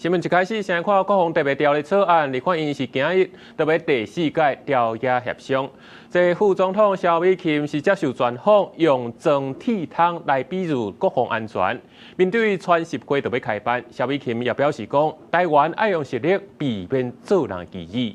新聞一開始，先看國防特別條例草案，立法院是今日特別第4屆調野協商。這副總統蕭美琴是接受專訪，用裝鐵桶來比喻國防安全。面對全10國特別開辦，蕭美琴也表示講，台灣愛用實力，避免做人異議。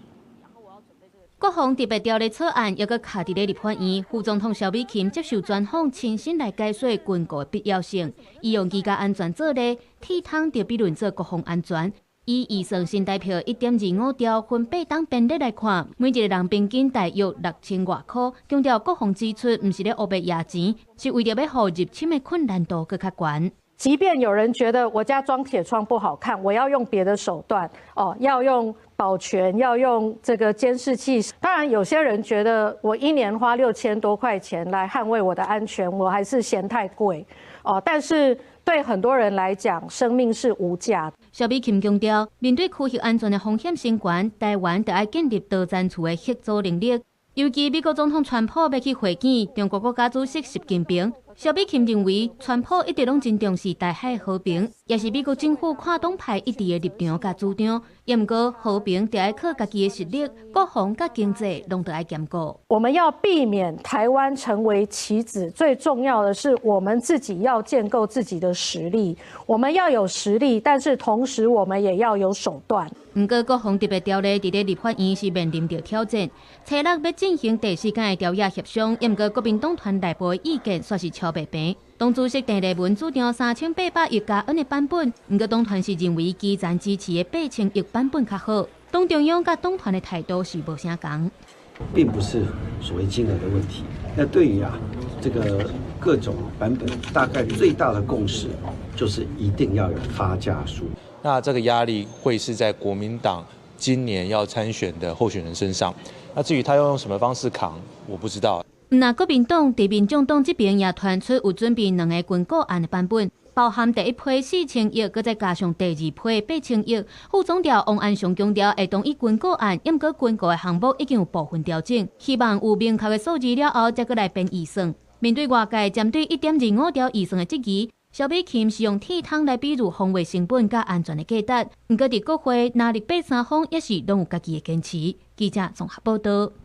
國防特別條例草案又擱卡佇咧立法院，副總統蕭美琴接受專訪，親身來解說軍購的必要性。伊用居家安全做例，鐵桶就比論做國防安全。以預算新台票1.25兆分8檔編列來看，每一個人平均大約6000外塊。強調國防支出唔是咧黑白壓錢，是為着要讓入侵的困難度更較懸。即便有人覺得我家裝鐵窗不好看，我要用別的手段要用保全，要用這個監視器。當然，有些人覺得我1年花6000多塊錢來捍衛我的安全，我還是嫌太貴但是對很多人來講，生命是無價的。蕭美琴強調，面對區域安全的風險升懸，台灣就要建立多戰處的協作能力。尤其美國總統川普要去會見中國國家主席習近平。蕭美琴認為，川普一直攏真重視台海和平，也是美國政府跨黨派一致的立場甲主張。也毋過，和平就要靠家己的實力，國防甲經濟攏得要兼顧。我們要避免台灣成為棋子，最重要的是我們自己要建構自己的實力。我們要有實力，但是同時我們也要有手段。毋過，國防特別條例佇咧立法院是面臨着挑戰。初六要進行第4屆的調野協商，也毋過國民黨團內部的意見煞是超白平。黨主席鄭麗文主張3800億加元的版本，毋過黨團是認為基層支持的8000億版本較好。黨中央甲黨團的態度是無相同，並不是所謂金額的問題。那對於這個各種版本，大概最大的共識就是一定要有發價書。那這個壓力會是在國民黨今年要參選的候選人身上。那至於他要用什麼方式扛，我不知道。那國民黨佇民眾黨這邊也傳出有準備2個軍購案的版本，包含第一批4000億，擱再加上第2批8000億。副總調王安祥強調會同意軍購案，因過軍購的項目已經有部分調整，希望有明確的數字了後再擱來編預算。面對外界針對1.25兆預算的質疑，蕭美琴是用鐵桶來比喻防衛成本甲安全的價值。不過，佇國會，哪裡8、3方也是攏有家己的堅持。記者綜合報道。